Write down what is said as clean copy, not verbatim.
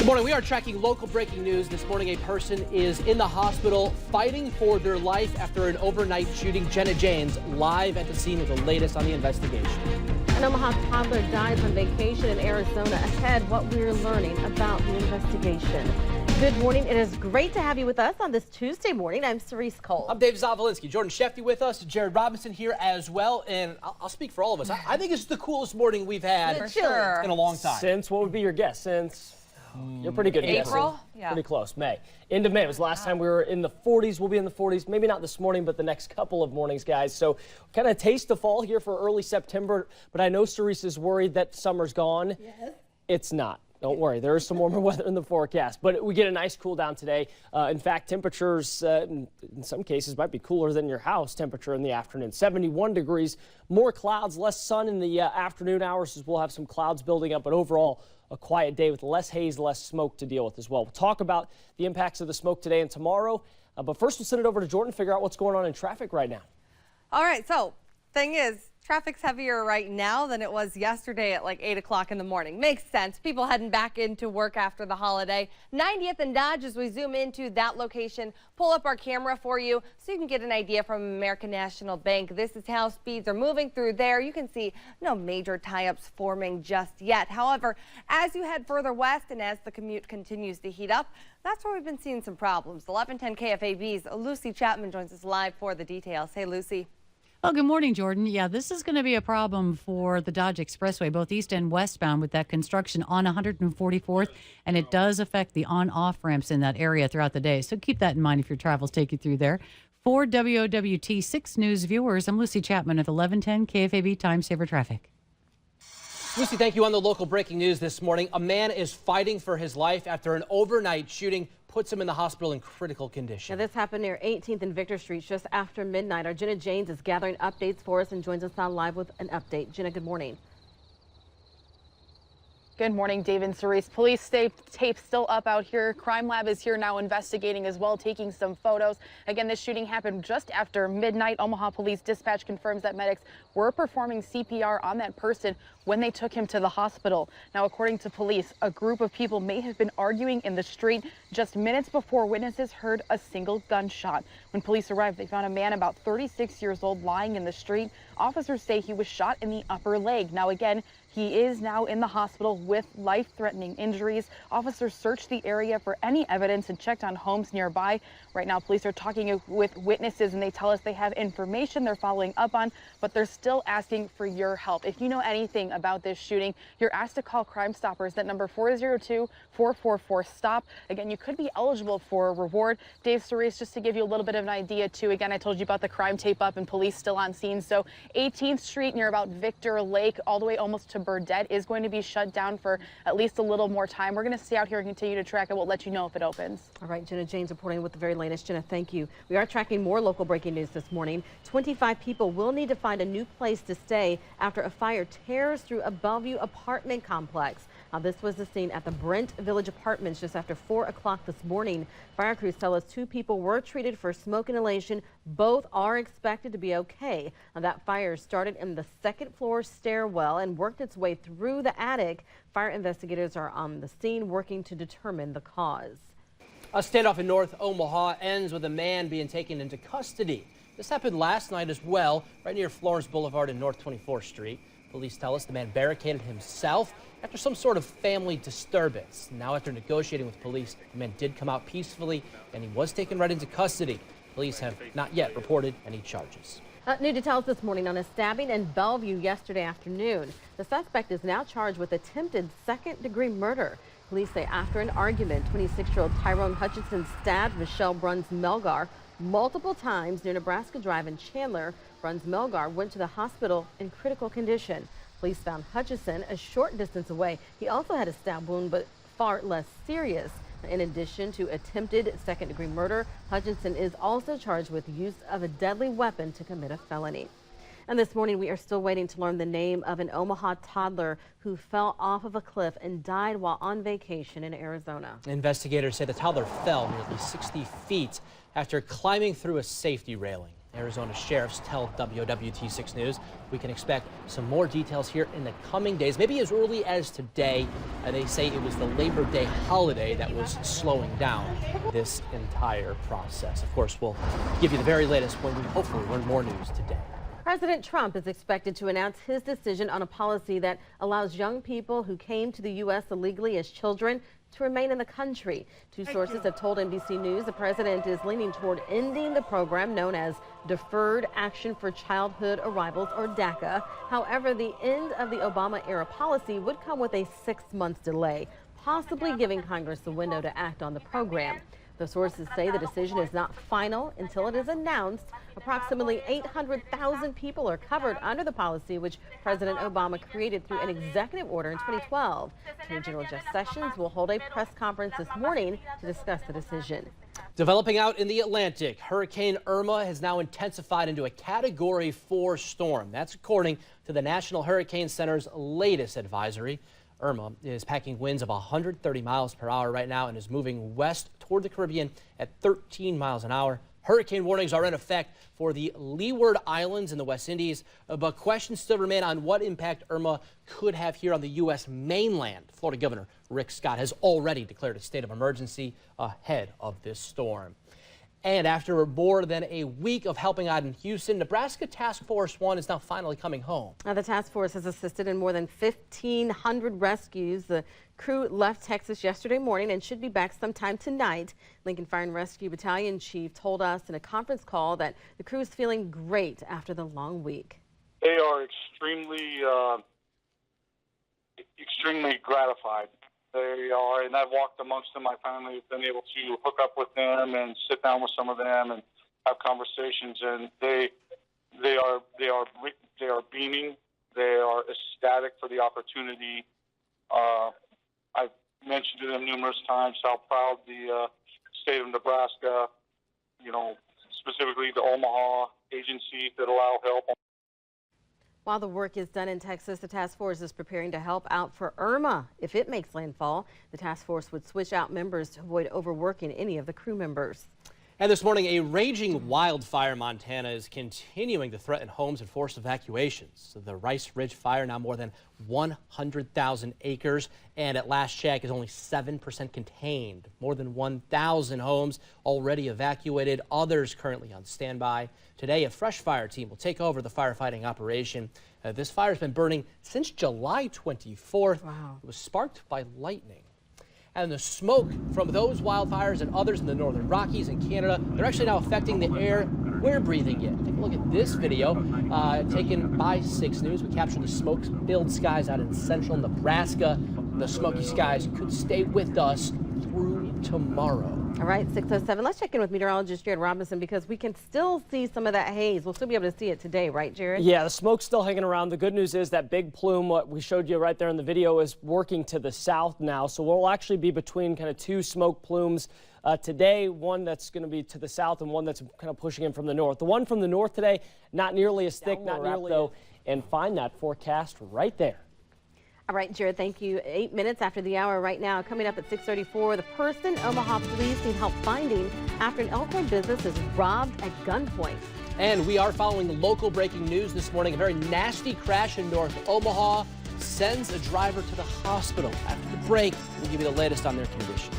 Good morning. We are tracking local breaking news. This morning, a person is in the hospital fighting for their life after an overnight shooting. Jenna James live at the scene with the latest on the investigation. An Omaha toddler dies on vacation in Arizona. Ahead, what we're learning about the investigation. Good morning. It is great to have you with us on this Tuesday morning. I'm Cerise Cole. I'm Dave Zavolinsky. Jordan Shefty with us. Jared Robinson here as well. And I'll speak for all of us. I think it's the coolest morning we've had in a long time. Since, what would be your guess? Since, you're pretty good. April? Yeah. Pretty close. May. End of May was the last time we were in the 40s. We'll be in the 40s. Maybe not this morning, but the next couple of mornings, guys. So kind of taste the fall here for early September. But I know Cerise is worried that summer's gone. Yes. It's not. Don't worry, there is some warmer weather in the forecast, but we get a nice cool down today. In fact, temperatures in some cases might be cooler than your house temperature in the afternoon. 71 degrees, more clouds, less sun in the afternoon hours as we'll have some clouds building up, but overall a quiet day with less haze, less smoke to deal with as well. We'll talk about the impacts of the smoke today and tomorrow, but first we'll send it over to Jordan to figure out what's going on in traffic right now. All right, so thing is, traffic's heavier right now than it was yesterday at like 8 o'clock in the morning. Makes sense. People heading back into work after the holiday. 90th and Dodge as we zoom into that location. Pull up our camera for you so you can get an idea from American National Bank. This is how speeds are moving through there. You can see no major tie-ups forming just yet. However, as you head further west and as the commute continues to heat up, that's where we've been seeing some problems. 1110 KFAB's Lucy Chapman joins us live for the details. Hey, Lucy. Well, good morning, Jordan. Yeah, this is going to be a problem for the Dodge Expressway, both east and westbound, with that construction on 144th, and it does affect the on-off ramps in that area throughout the day. So keep that in mind if your travels take you through there. For WOWT 6 News viewers, I'm Lucy Chapman at 1110 KFAB Time Saver Traffic. Lucy, thank you. On the local breaking news this morning, a man is fighting for his life after an overnight shooting puts him in the hospital in critical condition. Now, this happened near 18th and Victor Street just after midnight. Our Jenna James is gathering updates for us and joins us now live with an update. Jenna, good morning. Good morning, Dave and Cerise. Police tape still up out here. Crime Lab is here now investigating as well, taking some photos. Again, this shooting happened just after midnight. Omaha Police Dispatch confirms that medics were performing CPR on that person when they took him to the hospital. Now, according to police, a group of people may have been arguing in the street just minutes before witnesses heard a single gunshot. When police arrived, they found a man about 36 years old lying in the street. Officers say he was shot in the upper leg. Now, again, he is now in the hospital with life-threatening injuries. Officers searched the area for any evidence and checked on homes nearby. Right now, police are talking with witnesses, and they tell us they have information they're following up on, but they're still asking for your help. If you know anything about this shooting, you're asked to call Crime Stoppers. That number 402-444-STOP. Again, you could be eligible for a reward. Dave, Cerise, just to give you a little bit of an idea, too. Again, I told you about the crime tape up and police still on scene. So 18th Street near about Victor Lake, all the way almost to Burdett, is going to be shut down for at least a little more time. We're going to stay out here and continue to track it. We'll let you know if it opens. All right, Jenna James reporting with the very latest. Jenna, thank you. We are tracking more local breaking news this morning. 25 people will need to find a new place to stay after a fire tears through a Bellevue apartment complex. Now, this was the scene at the Brent Village Apartments just after 4 o'clock this morning. Fire crews tell us 2 people were treated for smoke inhalation. Both are expected to be okay. Now, that fire started in the second floor stairwell and worked its way through the attic. Fire investigators are on the scene working to determine the cause. A standoff in North Omaha ends with a man being taken into custody. This happened last night as well, right near Florence Boulevard and North 24th Street. Police tell us the man barricaded himself after some sort of family disturbance. Now, after negotiating with police, the man did come out peacefully and he was taken right into custody. Police have not yet reported any charges. New details this morning on a stabbing in Bellevue yesterday afternoon. The suspect is now charged with attempted second-degree murder. Police say after an argument, 26-year-old Tyrone Hutchinson stabbed Michelle Bruns-Melgar multiple times near Nebraska Drive in Chandler. Bruns-Melgar went to the hospital in critical condition. Police found Hutchinson a short distance away. He also had a stab wound, but far less serious. In addition to attempted second-degree murder, Hutchinson is also charged with use of a deadly weapon to commit a felony. And this morning, we are still waiting to learn the name of an Omaha toddler who fell off of a cliff and died while on vacation in Arizona. Investigators say the toddler fell nearly 60 feet after climbing through a safety railing. Arizona sheriffs tell WOWT 6 News we can expect some more details here in the coming days, maybe as early as today. They say it was the Labor Day holiday that was slowing down this entire process. Of course, we'll give you the very latest when we hopefully learn more news today. President Trump is expected to announce his decision on a policy that allows young people who came to the U.S. illegally as children to remain in the country. Two sources have told NBC News the president is leaning toward ending the program known as Deferred Action for Childhood Arrivals, or DACA. However, the end of the Obama-era policy would come with a 6-month delay, possibly giving Congress the window to act on the program. The sources say the decision is not final until it is announced. Approximately 800,000 people are covered under the policy, which President Obama created through an executive order in 2012. Attorney General Jeff Sessions will hold a press conference this morning to discuss the decision. Developing out in the Atlantic, Hurricane Irma has now intensified into a Category 4 storm. That's according to the National Hurricane Center's latest advisory. Irma is packing winds of 130 miles per hour right now and is moving west toward the Caribbean at 13 miles an hour. Hurricane warnings are in effect for the Leeward Islands in the West Indies, but questions still remain on what impact Irma could have here on the U.S. mainland. Florida Governor Rick Scott has already declared a state of emergency ahead of this storm. And after more than a week of helping out in Houston, Nebraska Task Force 1 is now finally coming home. Now, the task force has assisted in more than 1,500 rescues. The crew left Texas yesterday morning and should be back sometime tonight. Lincoln Fire and Rescue Battalion Chief told us in a conference call that the crew is feeling great after the long week. They are extremely gratified. They are, and I've walked amongst them. My family has been able to hook up with them and sit down with some of them and have conversations. And they are beaming. They are ecstatic for the opportunity. I've mentioned to them numerous times how proud the state of Nebraska, specifically the Omaha agencies that allow help. While the work is done in Texas, the task force is preparing to help out for Irma. If it makes landfall, the task force would switch out members to avoid overworking any of the crew members. And this morning, a raging wildfire in Montana is continuing to threaten homes and force evacuations. The Rice Ridge fire, now more than 100,000 acres, and at last check is only 7% contained. More than 1,000 homes already evacuated, others currently on standby. Today, a fresh fire team will take over the firefighting operation. This fire has been burning since July 24th. Wow. It was sparked by lightning. And the smoke from those wildfires and others in the northern Rockies and Canada, they're actually now affecting the air we're breathing in. Take a look at this video taken by 6 News. We captured the smoke-filled skies out in central Nebraska. The smoky skies could stay with us through tomorrow. All right, 6:07. Let's check in with meteorologist Jared Robinson because we can still see some of that haze. We'll still be able to see it today, right, Jared? Yeah, the smoke's still hanging around. The good news is that big plume, what we showed you right there in the video, is working to the south now. So we'll actually be between kind of two smoke plumes today, one that's going to be to the south and one that's kind of pushing in from the north. The one from the north today, not nearly as thick, not nearly though, and find that forecast right there. All right, Jared, thank you. 8 minutes after the hour right now. Coming up at 6:34, the person Omaha police need help finding after an Elkhorn business is robbed at gunpoint. And we are following the local breaking news this morning. A very nasty crash in North Omaha sends a driver to the hospital. After the break, we'll give you the latest on their condition.